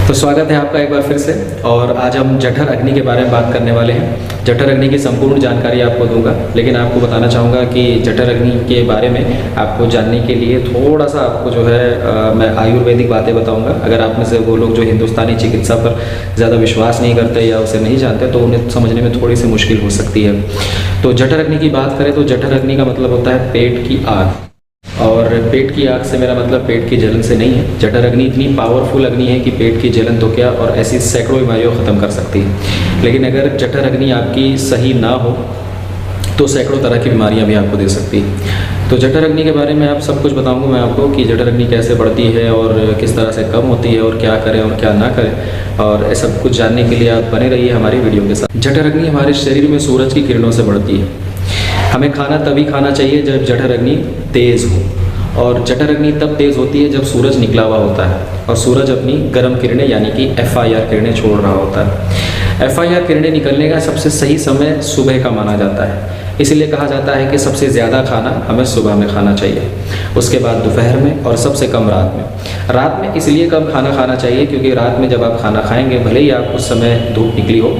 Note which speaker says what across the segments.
Speaker 1: तो स्वागत है आपका एक बार फिर से। और आज हम जठर अग्नि के बारे में बात करने वाले हैं। जठर अग्नि की संपूर्ण जानकारी आपको दूंगा, लेकिन आपको बताना चाहूँगा कि जठर अग्नि के बारे में आपको जानने के लिए थोड़ा सा आपको जो है मैं आयुर्वेदिक बातें बताऊँगा। अगर आप में से वो लोग जो हिंदुस्तानी चिकित्सा पर ज़्यादा विश्वास नहीं करते या उसे नहीं जानते तो उन्हें समझने में थोड़ी सी मुश्किल हो सकती है। तो जठर अग्नि की बात करें तो जठर अग्नि का मतलब होता है पेट की आग। और पेट की आग से मेरा मतलब पेट की जलन से नहीं है। जठर अग्नि इतनी पावरफुल अग्नि है कि पेट की जलन तो क्या और ऐसी सैकड़ों बीमारियों को ख़त्म कर सकती है। लेकिन अगर जठर अग्नि आपकी सही ना हो तो सैकड़ों तरह की बीमारियां भी आपको दे सकती है। तो जठर अग्नि के बारे में आप सब कुछ बताऊंगा मैं आपको कि जठर अग्नि कैसे बढ़ती है और किस तरह से कम होती है और क्या करें और क्या ना करें। और सब कुछ जानने के लिए आप बने रहिए हमारी वीडियो के साथ। जठर अग्नि हमारे शरीर में सूरज की किरणों से बढ़ती है। हमें खाना तभी खाना चाहिए जब जठर अग्नि तेज़ हो, और जठर अग्नि तब तेज़ होती है जब सूरज निकला हुआ होता है और सूरज अपनी गर्म किरणें यानी कि FIR किरणें छोड़ रहा होता है। FIR किरणें निकलने का सबसे सही समय सुबह का माना जाता है। इसीलिए कहा जाता है कि सबसे ज़्यादा खाना हमें सुबह में खाना चाहिए, उसके बाद दोपहर में और सबसे कम रात में। रात में इसलिए कम खाना खाना चाहिए क्योंकि रात में जब आप खाना खाएंगे, भले ही आप उस समय धूप निकली हो,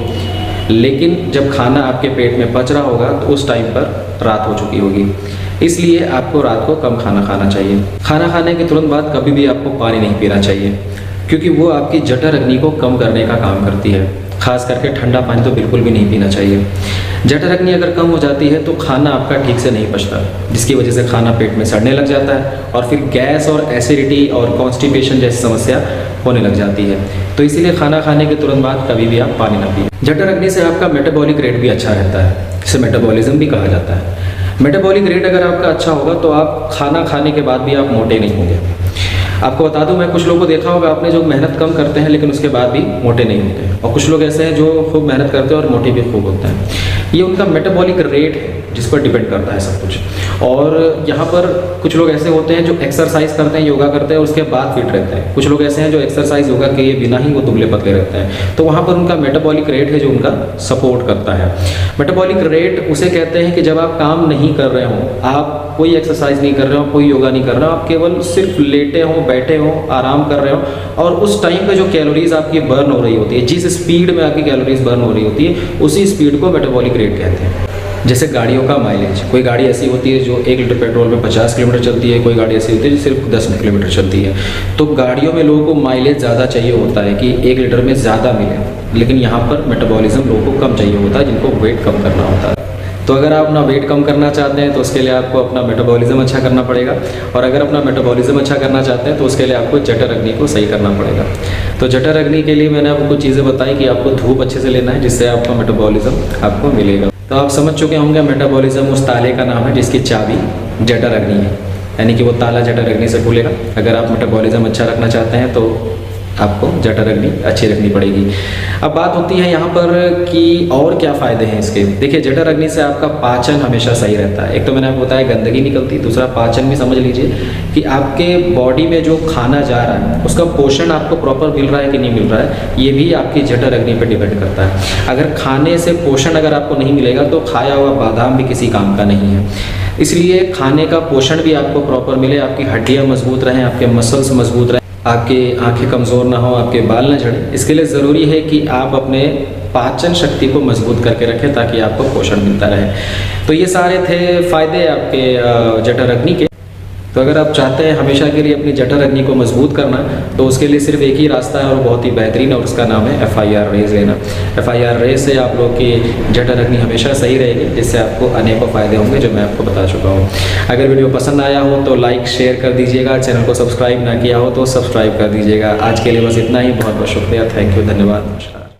Speaker 1: लेकिन जब खाना आपके पेट में पच रहा होगा तो उस टाइम पर रात हो चुकी होगी। इसलिए आपको रात को कम खाना खाना चाहिए। खाना खाने के तुरंत बाद कभी भी आपको पानी नहीं पीना चाहिए क्योंकि वो आपकी जठर अग्नि को कम करने का काम करती है। खास करके ठंडा पानी तो बिल्कुल भी नहीं पीना चाहिए। जठर अग्नि अगर कम हो जाती है तो खाना आपका ठीक से नहीं पचता, जिसकी वजह से खाना पेट में सड़ने लग जाता है और फिर गैस और एसिडिटी और कॉन्स्टिपेशन जैसी समस्या होने लग जाती है। तो इसीलिए खाना खाने के तुरंत बाद कभी भी आप पानी ना पिए। जठर अग्नि से आपका मेटाबॉलिक रेट भी अच्छा रहता है, इसे मेटाबॉलिज्म भी कहा जाता है। मेटाबॉलिक रेट अगर आपका अच्छा होगा तो आप खाना खाने के बाद भी आप मोटे नहीं होंगे। आपको बता दूं, मैं कुछ लोगों को देखा होगा आपने जो मेहनत कम करते हैं लेकिन उसके बाद भी मोटे नहीं होते हैं, और कुछ लोग ऐसे हैं जो खूब मेहनत करते हैं और मोटे भी खूब होते हैं। ये उनका मेटाबॉलिक रेट है जिस पर डिपेंड करता है सब कुछ। और यहाँ पर कुछ लोग ऐसे होते हैं जो एक्सरसाइज करते हैं, योगा करते हैं और उसके बाद फिट रहते हैं। कुछ लोग ऐसे हैं जो एक्सरसाइज योगा किए बिना ही वो दुबले पतले रहते हैं। तो वहाँ पर उनका मेटाबॉलिक रेट है जो उनका सपोर्ट करता है। मेटाबॉलिक रेट उसे कहते हैं कि जब आप काम नहीं कर रहे हो, आप कोई एक्सरसाइज नहीं कर रहे हो, कोई योगा नहीं कर रहे हो, आप केवल सिर्फ लेटे हो, बैठे हो, आराम कर रहे हो, और उस टाइम पे जो कैलोरीज आपकी बर्न हो रही होती है, जिस स्पीड में आपकी कैलोरीज बर्न हो रही होती है, उसी स्पीड को मेटाबॉलिक रेट कहते हैं। जैसे गाड़ियों का माइलेज, कोई गाड़ी ऐसी होती है जो 1 लीटर पेट्रोल में 50 किलोमीटर चलती है, कोई गाड़ी ऐसी होती है जो सिर्फ 10 किलोमीटर चलती है। तो गाड़ियों में लोगों को माइलेज ज़्यादा चाहिए होता है कि 1 लीटर में ज़्यादा मिले, लेकिन यहाँ पर मेटाबॉलिज्म लोगों को कम चाहिए होता है जिनको वेट कम करना होता है। तो अगर आप अपना वेट कम करना चाहते हैं तो उसके लिए आपको अपना मेटाबॉलिज्म अच्छा करना पड़ेगा, और अगर अपना मेटाबॉलिज्म अच्छा करना चाहते हैं तो उसके लिए आपको जठर अग्नि को सही करना पड़ेगा। तो जठर अग्नि के लिए मैंने आपको कुछ चीज़ें बताई कि आपको धूप अच्छे से लेना है जिससे आपका मेटाबॉलिज्म आपको मिलेगा। तो आप समझ चुके होंगे मेटाबॉलिज्म उस ताले का नाम है जिसकी चाबी जठर अग्नि है, यानी कि वो ताला जठर अग्नि से खुलेगा। अगर आप मेटाबॉलिज्म अच्छा रखना चाहते हैं तो आपको जठर अग्नि अच्छी रखनी पड़ेगी। अब बात होती है यहाँ पर कि और क्या फ़ायदे हैं इसके। देखिए, जठर अग्नि से आपका पाचन हमेशा सही रहता है। एक तो मैंने आपको बताया गंदगी निकलती, दूसरा पाचन भी समझ लीजिए कि आपके बॉडी में जो खाना जा रहा है उसका पोषण आपको प्रॉपर मिल रहा है कि नहीं मिल रहा है, ये भी आपकी जठर अग्नि पर डिपेंड करता है। अगर खाने से पोषण अगर आपको नहीं मिलेगा तो खाया हुआ बादाम भी किसी काम का नहीं है। इसलिए खाने का पोषण भी आपको प्रॉपर मिले, आपकी हड्डियाँ मजबूत रहें, आपके मसल्स मजबूत रहें, आपके आंखें कमज़ोर ना हो, आपके बाल ना झड़े। इसके लिए ज़रूरी है कि आप अपने पाचन शक्ति को मजबूत करके रखें ताकि आपको पोषण मिलता रहे। तो ये सारे थे फ़ायदे आपके जठर अग्नि के। तो अगर आप चाहते हैं हमेशा के लिए अपनी जठर अग्नि को मजबूत करना तो उसके लिए सिर्फ एक ही रास्ता है और बहुत ही बेहतरीन, और उसका नाम है FIR रेज लेना। FIR रेज से आप लोग की जठर अग्नि हमेशा सही रहेगी, जिससे आपको अनेकों फ़ायदे होंगे जो मैं आपको बता चुका हूँ। अगर वीडियो पसंद आया हो तो लाइक शेयर कर दीजिएगा, चैनल को सब्सक्राइब ना किया हो तो सब्सक्राइब कर दीजिएगा। आज के लिए बस इतना ही। बहुत बहुत शुक्रिया, थैंक यू, धन्यवाद, नमस्कार।